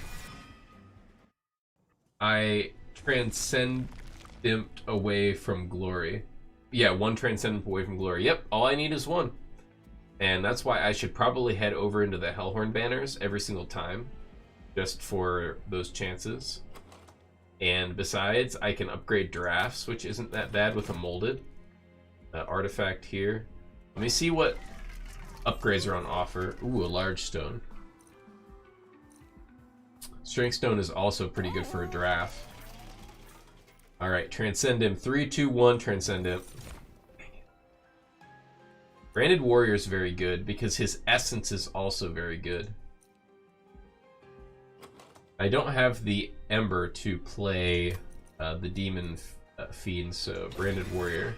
I transcendent away from glory. Yeah, one transcendent away from glory. Yep, all I need is one. And that's why I should probably head over into the Hellhorn banners every single time, just for those chances. And besides, I can upgrade drafts, which isn't that bad with a molded artifact here. Let me see what upgrades are on offer. Ooh, a large stone. Strength stone is also pretty good for a draft. All right, transcend him. 3, 2, 1, transcend him. Branded Warrior is very good because his essence is also very good. I don't have the Ember to play the Demon Fiend, so Branded Warrior.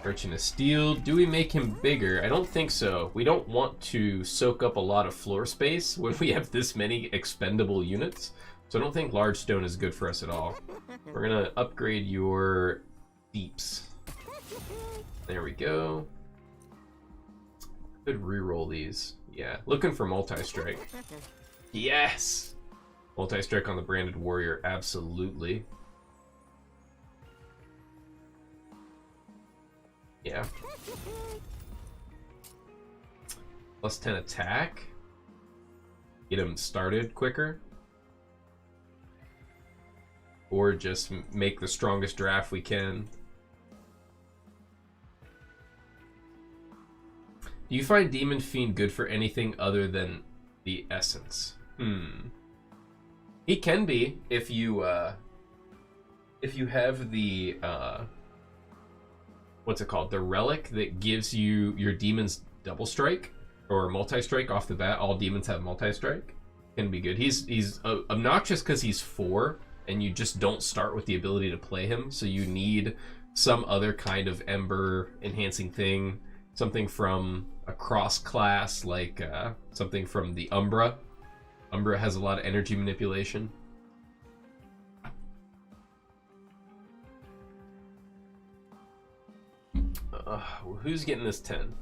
Merchant of Steel. Do we make him bigger? I don't think so. We don't want to soak up a lot of floor space when we have this many expendable units. So I don't think large stone is good for us at all. We're going to upgrade your deeps. There we go. Could reroll these. Yeah, looking for multi-strike. Yes! Multi-strike on the Branded Warrior, absolutely. Yeah. Plus 10 attack. Get him started quicker. Or just make the strongest draft we can. Do you find Demon Fiend good for anything other than the essence? He can be if you have the what's it called? The relic that gives you your demons double strike or multi-strike off the bat. All demons have multi-strike. Can be good. He's obnoxious because he's 4 and you just don't start with the ability to play him, so you need some other kind of ember enhancing thing, something from a cross class, like something from the Umbra. Umbra has a lot of energy manipulation. Who's getting this 10?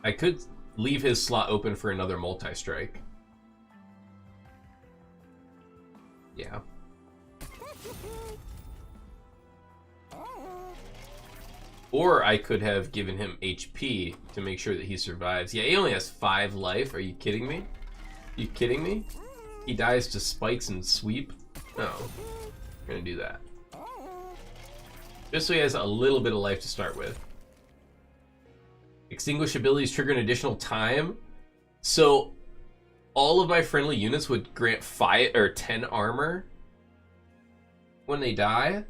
I could leave his slot open for another multi-strike. Yeah. Or I could have given him HP to make sure that he survives. Yeah, he only has 5 life. Are you kidding me? Are you kidding me? He dies to spikes and sweep? No. We're gonna do that. Just so he has a little bit of life to start with. Extinguish abilities trigger an additional time. So all of my friendly units would grant 5 or 10 armor when they die.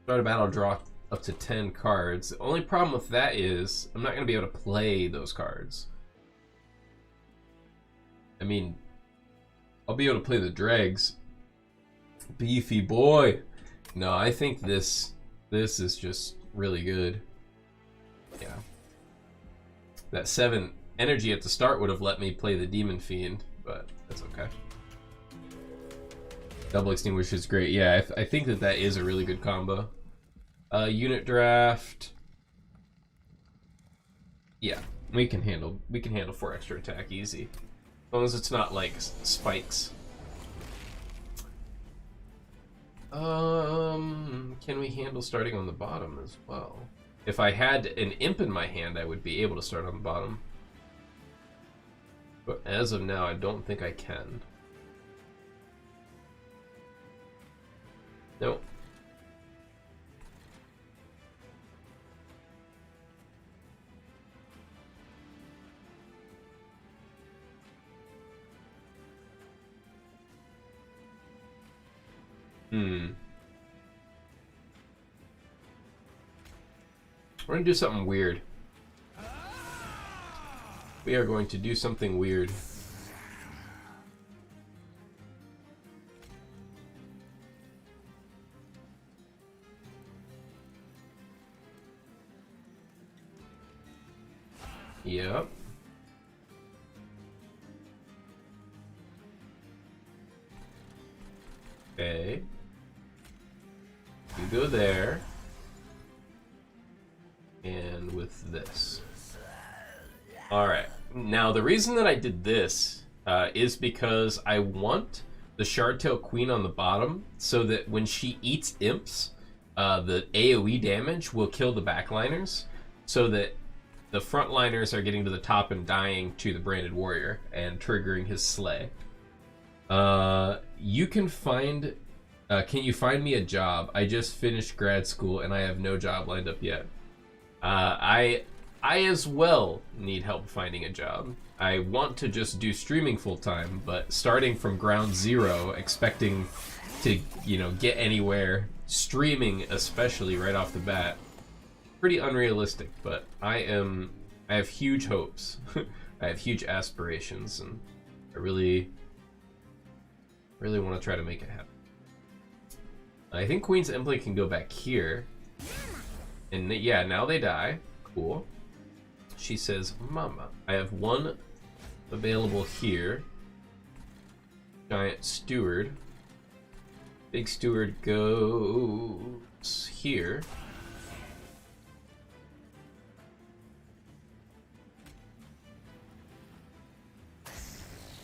Start a battle, draw up to 10 cards. The only problem with that is I'm not going to be able to play those cards. I mean, I'll be able to play the dregs. Beefy boy. No, I think this is just really good. Yeah. That 7 energy at the start would have let me play the Demon Fiend, but that's okay. Double Extinguish is great. Yeah, I think that is a really good combo. Unit draft. Yeah, we can handle 4 extra attack easy. As long as it's not like spikes. Can we handle starting on the bottom as well? If I had an imp in my hand, I would be able to start on the bottom. But as of now, I don't think I can. Nope. We're gonna do something weird. We are going to do something weird. Yep. Okay. You go there. And with this. Alright. Now, the reason that I did this is because I want the Shardtail Queen on the bottom so that when she eats imps, the AoE damage will kill the backliners so that the frontliners are getting to the top and dying to the Branded Warrior and triggering his slay. You can find... can you find me a job? I just finished grad school and I have no job lined up yet. I as well need help finding a job. I want to just do streaming full-time, but starting from ground zero, expecting to, you know, get anywhere, streaming especially right off the bat, pretty unrealistic, but I have huge hopes. I have huge aspirations, and I really want to try to make it happen. I think Queen's Implant can go back here. And yeah, now they die. Cool. She says, Mama, I have one available here. Giant Steward. Big Steward goes here.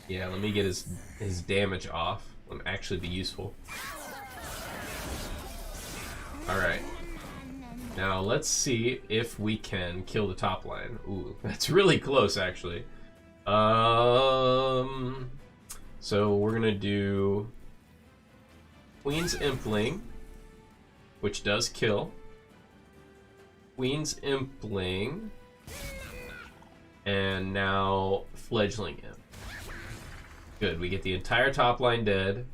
Yeah, let me get his damage off. Will actually be useful. Alright. Now let's see if we can kill the top line. Ooh, that's really close actually. So we're gonna do Queen's Impling, which does kill. Queen's Impling, and now Fledgling Imp. Good, we get the entire top line dead.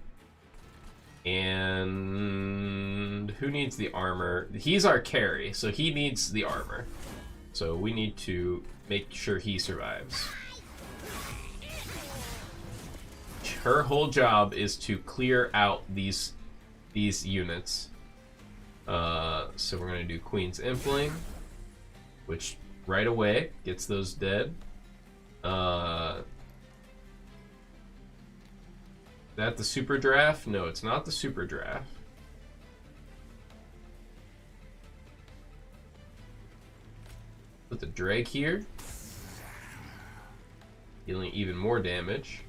And who needs the armor? He's our carry, so he needs the armor. So we need to make sure he survives. Her whole job is to clear out these units. So we're gonna do Queen's Impling, which right away gets those dead. That the super draft? No, it's not the super draft. Put the drag here, dealing even more damage.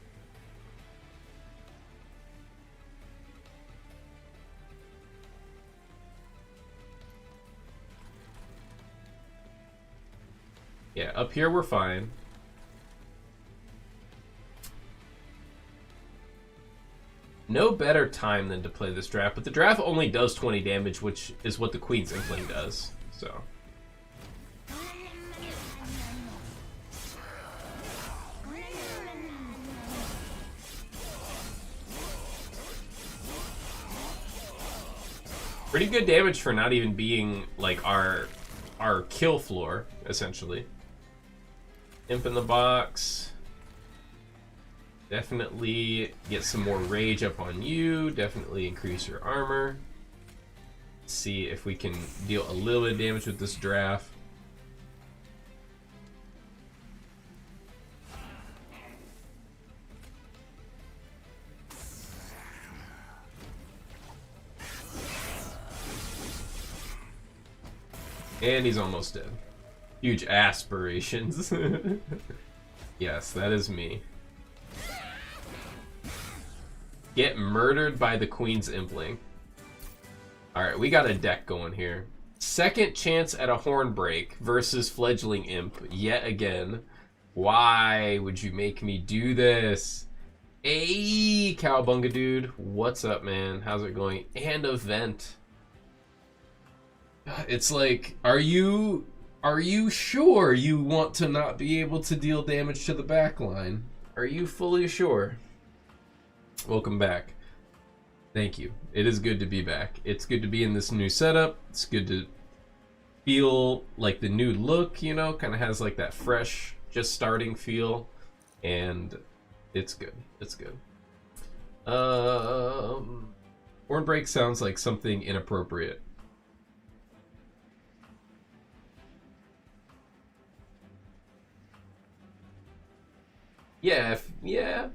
Yeah, up here we're fine. No better time than to play this draft, but the draft only does 20 damage, which is what the Queen's Impling does, so. Pretty good damage for not even being, like, our kill floor, essentially. Imp in the box. Definitely get some more rage up on you. Definitely increase your armor. See if we can deal a little bit of damage with this draft. And he's almost dead. Huge aspirations. Yes, that is me. Get murdered by the Queen's Impling. Alright, we got a deck going here. Second chance at a horn break versus Fledgling Imp yet again. Why would you make me do this? Hey, Cowabunga dude. What's up, man? How's it going? And a vent. It's like, are you sure you want to not be able to deal damage to the backline? Are you fully sure? Welcome back. Thank you. It is good to be back. It's good to be in this new setup. It's good to feel like the new look, you know, kind of has like that fresh, just starting feel, and it's good. It's good. Horn break sounds like something inappropriate. Yeah, yeah.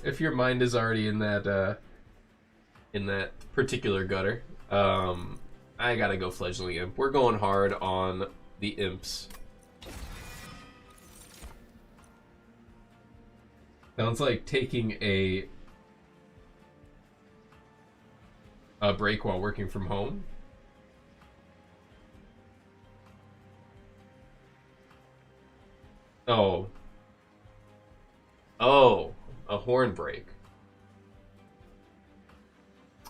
If your mind is already in that particular gutter, I gotta go fledgling imp. We're going hard on the imps. Sounds like taking a break while working from home. Oh. Oh, a horn break.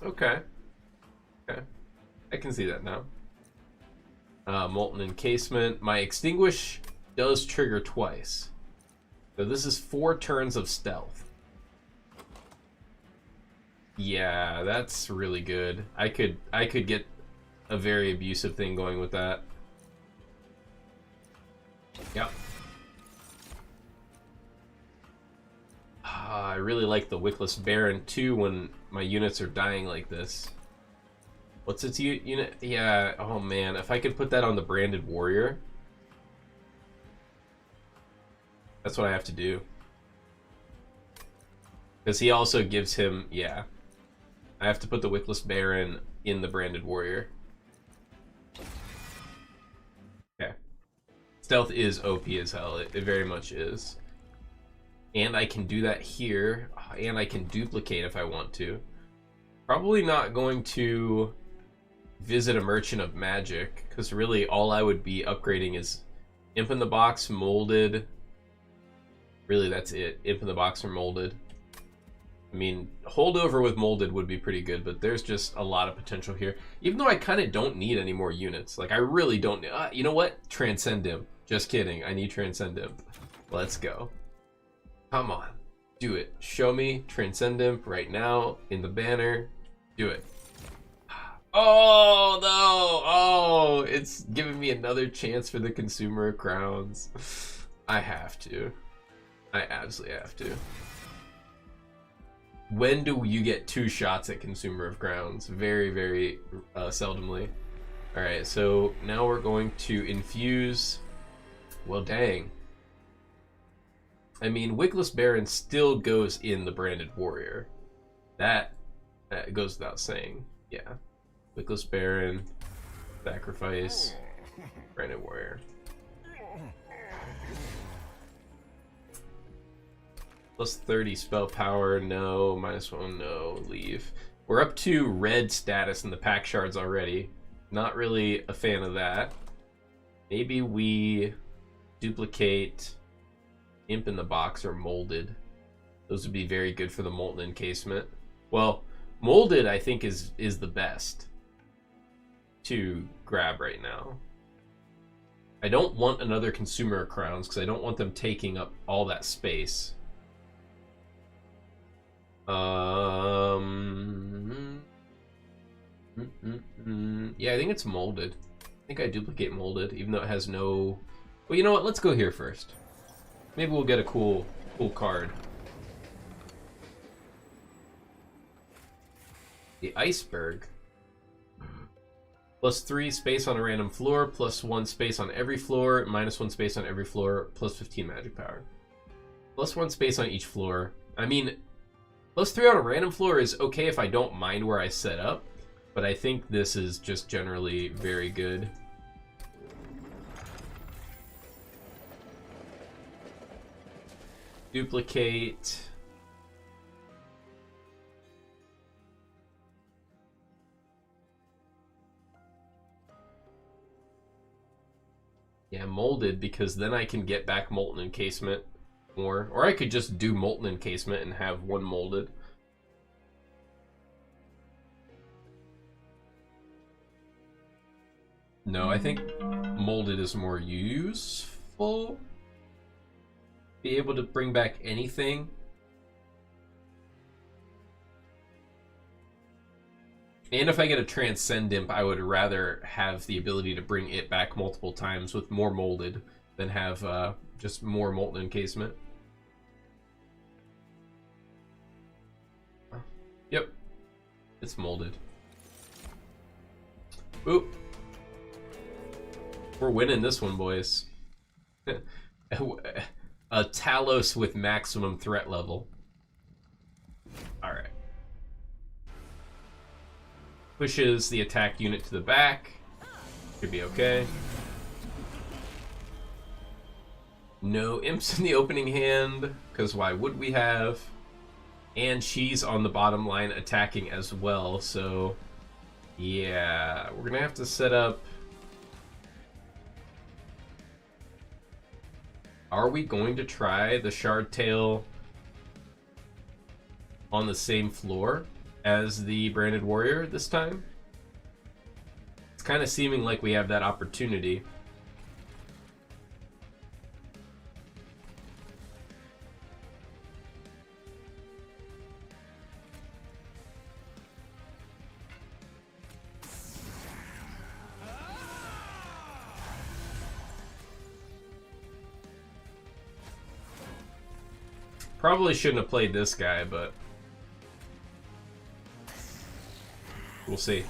Okay. Okay. I can see that now. Molten encasement. My extinguish does trigger twice. So this is 4 turns of stealth. Yeah, that's really good. I could get a very abusive thing going with that. Yep. I really like the Wickless Baron too when my units are dying like this. What's its unit? Yeah, oh man, if I could put that on the Branded Warrior. That's what I have to do. Because he also gives him, yeah. I have to put the Wickless Baron in the Branded Warrior. Okay. Stealth is OP as hell. It very much is. And I can do that here. And I can duplicate if I want to. Probably not going to visit a Merchant of Magic. Because really all I would be upgrading is Imp in the Box, Molded. Really that's it. Imp in the Box or Molded. I mean, holdover with Molded would be pretty good, but there's just a lot of potential here. Even though I kind of don't need any more units. Like, I really don't need... you know what? Transcend Imp. Just kidding. I need Transcend Imp. Let's go. Come on. Do it. Show me Transcend Imp right now in the banner. Do it. Oh, no! Oh, it's giving me another chance for the Consumer of Crowns. I have to. I absolutely have to. When do you get 2 shots at Consumer of Crowns? Very, very seldomly. Alright, so now we're going to infuse... Well, dang. I mean, Wickless Baron still goes in the Branded Warrior. That goes without saying. Yeah. Wickless Baron, Sacrifice, Branded Warrior. Plus 30 spell power, no. -1, no. Leave. We're up to red status in the pack shards already. Not really a fan of that. Maybe we duplicate Imp in the Box or Molded. Those would be very good for the Molten Encasement. Well, Molded I think is the best to grab right now. I don't want another Consumer of Crowns because I don't want them taking up all that space. Yeah, I think it's Molded. I think I duplicate Molded, even though it has no... Well, you know what? Let's go here first. Maybe we'll get a cool card. The Iceberg. +3 space on a random floor, +1 space on every floor, -1 space on every floor, +15 magic power. +1 space on each floor. I mean... +3 on a random floor is okay if I don't mind where I set up, but I think this is just generally very good. Duplicate. Yeah, Molded, because then I can get back Molten Encasement. Or I could just do Molten Encasement and have 1 Molded. No, I think Molded is more useful. Be able to bring back anything. And if I get a Transcend Imp, I would rather have the ability to bring it back multiple times with more molded than have just more molten encasement. Yep. It's molded. Oop. We're winning this one, boys. A Talos with maximum threat level. Alright. Pushes the attack unit to the back. Should be okay. No imps in the opening hand, because why would we have? And she's on the bottom line attacking as well, so yeah, we're gonna have to set up. Are we going to try the Shard Tail on the same floor as the Branded Warrior this time? It's kind of seeming like we have that opportunity. Probably shouldn't have played this guy, but we'll see.